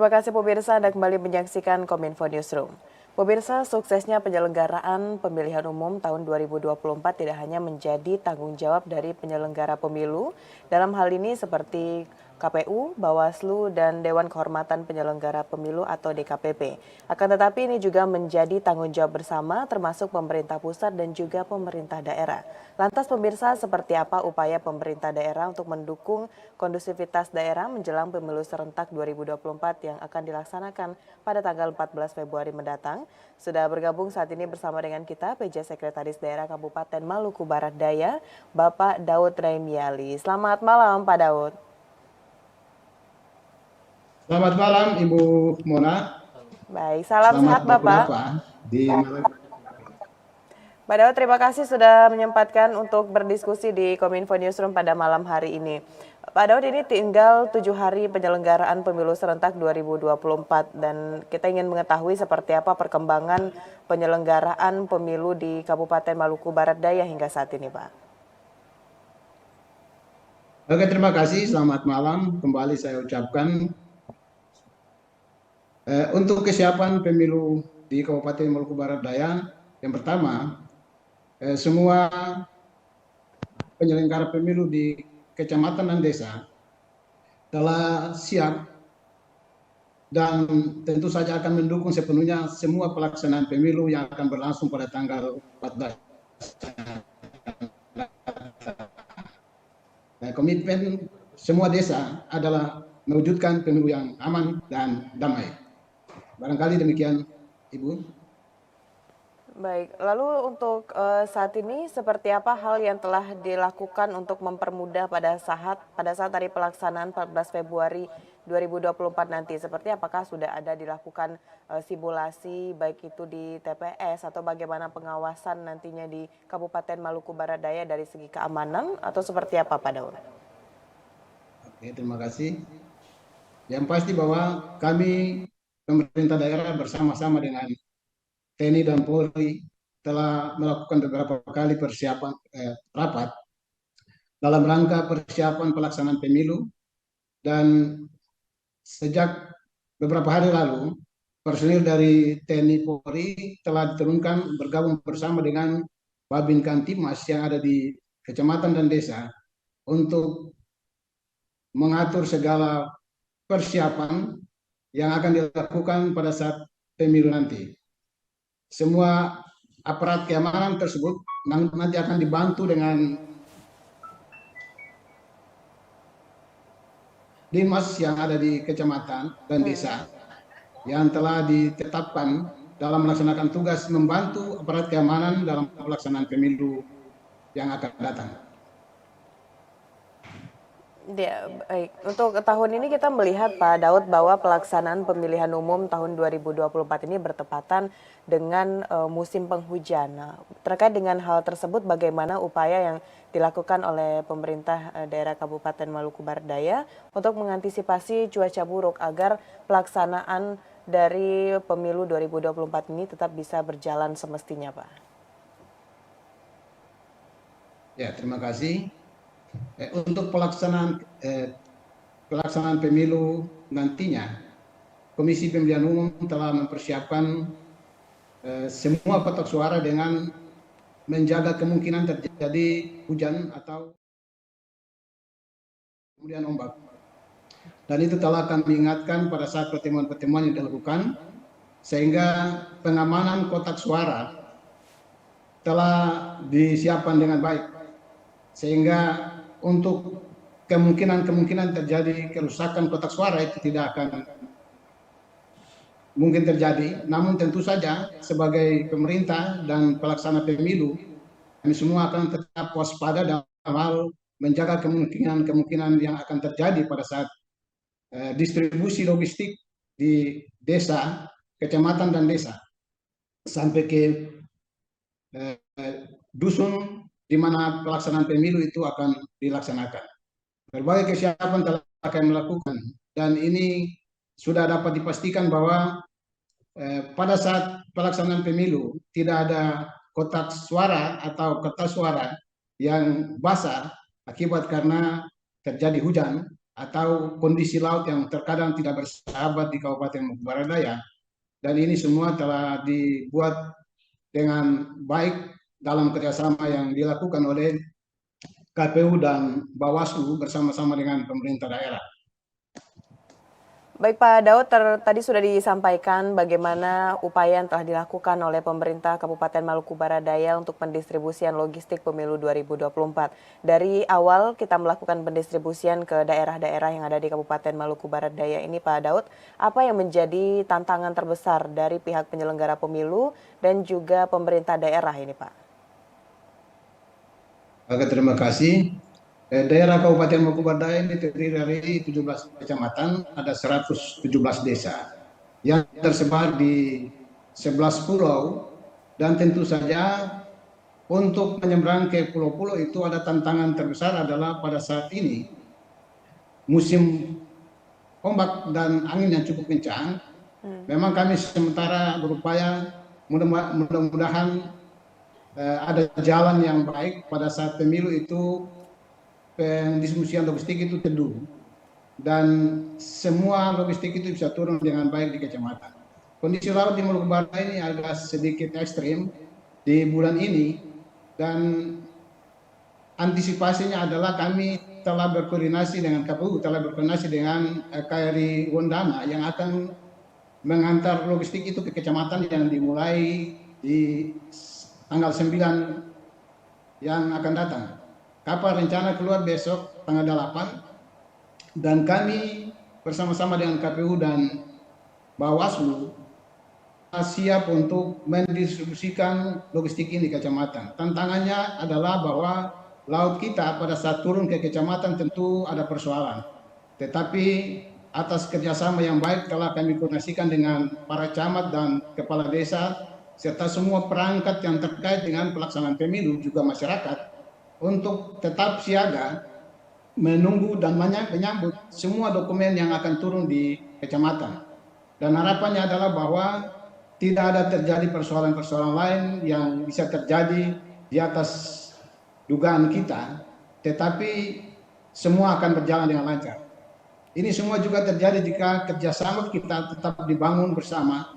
terima kasih pemirsa Anda kembali menyaksikan Kominfo Newsroom. Pemirsa, suksesnya penyelenggaraan pemilihan umum tahun 2024 tidak hanya menjadi tanggung jawab dari penyelenggara pemilu, dalam hal ini seperti KPU, Bawaslu, dan Dewan Kehormatan Penyelenggara Pemilu atau DKPP. Akan tetapi ini juga menjadi tanggung jawab bersama termasuk pemerintah pusat dan juga pemerintah daerah. Lantas pemirsa, seperti apa upaya pemerintah daerah untuk mendukung kondusivitas daerah menjelang pemilu serentak 2024 yang akan dilaksanakan pada tanggal 14 Februari mendatang? Sudah bergabung saat ini bersama dengan kita PJ Sekretaris Daerah Kabupaten Maluku Barat Daya, Bapak Daud Remiali. Selamat malam Pak Daud. Selamat malam Ibu Mona. Baik, salam sehat Bapak. Di Pak Daud, terima kasih sudah menyempatkan untuk berdiskusi di Kominfo Newsroom pada malam hari ini. Pak Daud, ini tinggal 7 hari penyelenggaraan pemilu serentak 2024 dan kita ingin mengetahui seperti apa perkembangan penyelenggaraan pemilu di Kabupaten Maluku Barat Daya hingga saat ini, Pak. Oke, terima kasih. Selamat malam. Kembali saya ucapkan untuk kesiapan pemilu di Kabupaten Maluku Barat Daya, yang pertama, semua penyelenggara pemilu di kecamatan dan desa telah siap dan tentu saja akan mendukung sepenuhnya semua pelaksanaan pemilu yang akan berlangsung pada tanggal 14. Komitmen semua desa adalah mewujudkan pemilu yang aman dan damai. Barangkali demikian, Ibu. Baik, lalu untuk saat ini seperti apa hal yang telah dilakukan untuk mempermudah pada saat hari pelaksanaan 14 Februari 2024 nanti? Seperti apakah sudah ada dilakukan simulasi baik itu di TPS atau bagaimana pengawasan nantinya di Kabupaten Maluku Barat Daya dari segi keamanan atau seperti apa Pak Daud? Oke, terima kasih. Yang pasti bahwa kami pemerintah daerah bersama-sama dengan TNI dan Polri telah melakukan beberapa kali persiapan rapat dalam rangka persiapan pelaksanaan pemilu, dan sejak beberapa hari lalu personil dari TNI Polri telah diturunkan bergabung bersama dengan Babin Kamtibmas yang ada di kecamatan dan desa untuk mengatur segala persiapan yang akan dilakukan pada saat pemilu nanti. Semua aparat keamanan tersebut nanti akan dibantu dengan dinas yang ada di kecamatan dan desa yang telah ditetapkan dalam melaksanakan tugas membantu aparat keamanan dalam pelaksanaan pemilu yang akan datang. Ya, baik. Untuk tahun ini kita melihat Pak Daud bahwa pelaksanaan pemilihan umum tahun 2024 ini bertepatan dengan musim penghujan. Nah, terkait dengan hal tersebut bagaimana upaya yang dilakukan oleh pemerintah daerah Kabupaten Maluku Barat Daya untuk mengantisipasi cuaca buruk agar pelaksanaan dari pemilu 2024 ini tetap bisa berjalan semestinya, Pak? Ya, terima kasih. Untuk pelaksanaan pemilu nantinya, Komisi Pemilihan Umum telah mempersiapkan semua kotak suara dengan menjaga kemungkinan terjadi hujan atau kemudian ombak. Dan itu telah kami ingatkan pada saat pertemuan-pertemuan yang dilakukan, sehingga pengamanan kotak suara telah disiapkan dengan baik, sehingga untuk kemungkinan terjadi kerusakan kotak suara itu tidak akan mungkin terjadi. Namun tentu saja sebagai pemerintah dan pelaksana pemilu, kami semua akan tetap waspada dalam hal menjaga kemungkinan yang akan terjadi pada saat distribusi logistik di desa, kecamatan dan desa sampai ke dusun di mana pelaksanaan pemilu itu akan dilaksanakan. Berbagai kesiapan telah kami melakukan, dan ini sudah dapat dipastikan bahwa pada saat pelaksanaan pemilu tidak ada kotak suara atau kertas suara yang basah akibat karena terjadi hujan, atau kondisi laut yang terkadang tidak bersahabat di Kabupaten Maluku Barat Daya. Dan ini semua telah dibuat dengan baik dalam kerjasama yang dilakukan oleh KPU dan Bawaslu bersama-sama dengan pemerintah daerah. Baik Pak Daud, tadi sudah disampaikan bagaimana upaya yang telah dilakukan oleh pemerintah Kabupaten Maluku Barat Daya untuk pendistribusian logistik pemilu 2024. Dari awal kita melakukan pendistribusian ke daerah-daerah yang ada di Kabupaten Maluku Barat Daya ini Pak Daud, apa yang menjadi tantangan terbesar dari pihak penyelenggara pemilu dan juga pemerintah daerah ini Pak? Oke, terima kasih. Daerah Kabupaten Maluku Barat Daya ini terdiri dari 17 kecamatan, ada 117 desa yang tersebar di 11 pulau, dan tentu saja untuk menyeberang ke pulau-pulau itu ada tantangan terbesar adalah pada saat ini musim ombak dan angin yang cukup kencang. Memang kami sementara berupaya mudah-mudahan ada jalan yang baik pada saat pemilu itu, pendistribusian logistik itu teduh dan semua logistik itu bisa turun dengan baik di kecamatan. Kondisi laut di Maluku Barat ini agak sedikit ekstrim di bulan ini, dan antisipasinya adalah kami telah berkoordinasi dengan KPU, telah berkoordinasi dengan KRI Wondana yang akan mengantar logistik itu ke kecamatan yang dimulai di tanggal 9 yang akan datang. Kapal rencana keluar besok tanggal 8, dan kami bersama-sama dengan KPU dan Bawaslu siap untuk mendistribusikan logistik ini di kecamatan. Tantangannya adalah bahwa laut kita pada saat turun ke kecamatan tentu ada persoalan. Tetapi atas kerjasama yang baik telah kami koordinasikan dengan para camat dan kepala desa serta semua perangkat yang terkait dengan pelaksanaan pemilu, juga masyarakat, untuk tetap siaga menunggu dan menyambut semua dokumen yang akan turun di kecamatan. Dan harapannya adalah bahwa tidak ada terjadi persoalan-persoalan lain yang bisa terjadi di atas dugaan kita, tetapi semua akan berjalan dengan lancar. Ini semua juga terjadi jika kerjasama kita tetap dibangun bersama,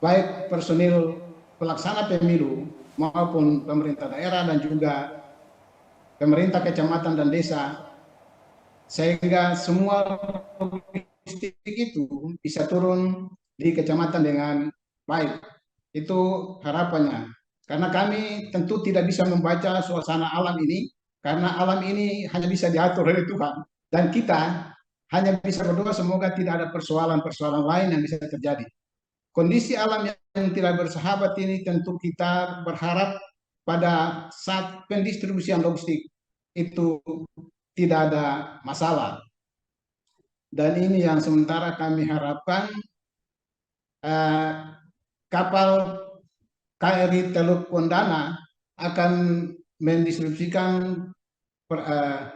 baik personil pelaksana pemilu maupun pemerintah daerah dan juga pemerintah kecamatan dan desa, sehingga semua logistik itu bisa turun di kecamatan dengan baik. Itu harapannya. Karena kami tentu tidak bisa membaca suasana alam ini, karena alam ini hanya bisa diatur oleh Tuhan. Dan kita hanya bisa berdoa semoga tidak ada persoalan-persoalan lain yang bisa terjadi. Kondisi alam yang tidak bersahabat ini tentu kita berharap pada saat pendistribusian logistik itu tidak ada masalah. Dan ini yang sementara kami harapkan, kapal KRI Teluk Wondana akan mendistribusikan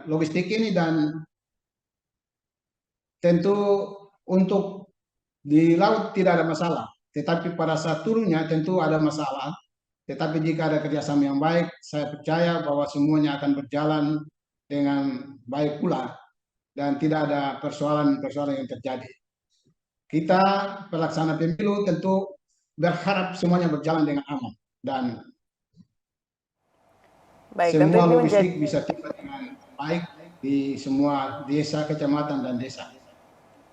logistik ini, dan tentu untuk di laut tidak ada masalah. Tetapi pada saat turunnya tentu ada masalah. Tetapi jika ada kerjasama yang baik, saya percaya bahwa semuanya akan berjalan dengan baik pula dan tidak ada persoalan-persoalan yang terjadi. Kita pelaksana pemilu tentu berharap semuanya berjalan dengan aman dan Baik, tentu semua ini menjadi logistik bisa tiba dengan baik di semua desa, kecamatan, dan desa.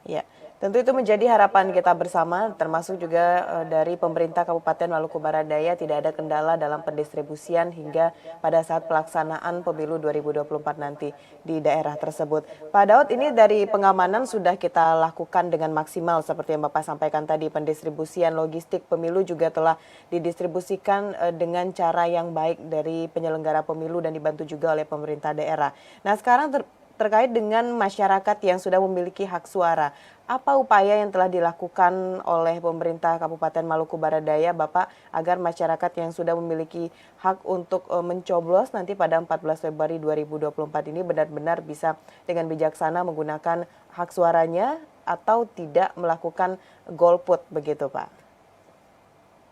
Ya, tentu itu menjadi harapan kita bersama, termasuk juga dari pemerintah Kabupaten Maluku Barat Daya tidak ada kendala dalam pendistribusian hingga pada saat pelaksanaan pemilu 2024 nanti di daerah tersebut. Pak Daud, ini dari pengamanan sudah kita lakukan dengan maksimal seperti yang Bapak sampaikan tadi, pendistribusian logistik pemilu juga telah didistribusikan dengan cara yang baik dari penyelenggara pemilu dan dibantu juga oleh pemerintah daerah. Nah, sekarang terkait dengan masyarakat yang sudah memiliki hak suara, apa upaya yang telah dilakukan oleh pemerintah Kabupaten Maluku Barat Daya, Bapak, agar masyarakat yang sudah memiliki hak untuk mencoblos nanti pada 14 Februari 2024 ini benar-benar bisa dengan bijaksana menggunakan hak suaranya atau tidak melakukan golput begitu, Pak?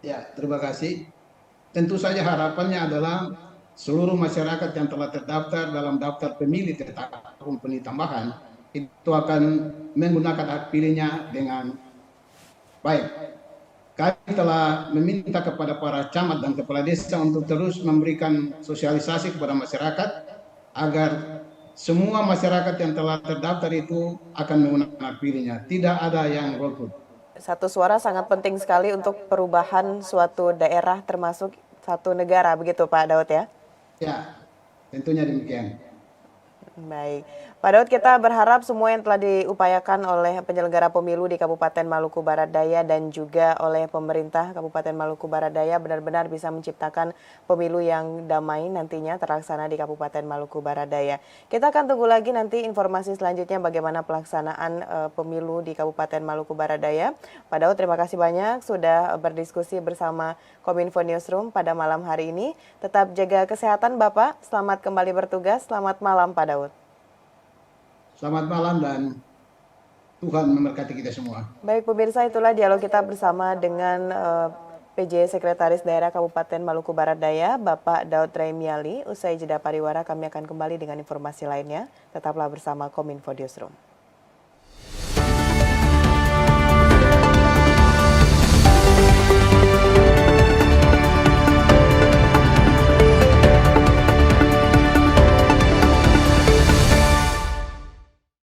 Ya, terima kasih. Tentu saja harapannya adalah seluruh masyarakat yang telah terdaftar dalam daftar pemilih tetap maupun pemilih tambahan itu akan menggunakan hak pilihnya dengan baik. Kami telah meminta kepada para camat dan kepala desa untuk terus memberikan sosialisasi kepada masyarakat agar semua masyarakat yang telah terdaftar itu akan menggunakan hak pilihnya. Tidak ada yang golput. Satu suara sangat penting sekali untuk perubahan suatu daerah termasuk satu negara, begitu Pak Daud ya? Ya, tentunya demikian. Baik, Pak Daud, kita berharap semua yang telah diupayakan oleh penyelenggara pemilu di Kabupaten Maluku Barat Daya dan juga oleh pemerintah Kabupaten Maluku Barat Daya benar-benar bisa menciptakan pemilu yang damai nantinya terlaksana di Kabupaten Maluku Barat Daya. Kita akan tunggu lagi nanti informasi selanjutnya bagaimana pelaksanaan pemilu di Kabupaten Maluku Barat Daya. Pak Daud, terima kasih banyak sudah berdiskusi bersama Kominfo Newsroom pada malam hari ini. Tetap jaga kesehatan Bapak, selamat kembali bertugas, selamat malam Pak Daud. Selamat malam dan Tuhan memberkati kita semua. Baik pemirsa, itulah dialog kita bersama dengan PJ Sekretaris Daerah Kabupaten Maluku Barat Daya, Bapak Daud Raimiali. Usai jeda pariwara kami akan kembali dengan informasi lainnya. Tetaplah bersama Kominfo Newsroom.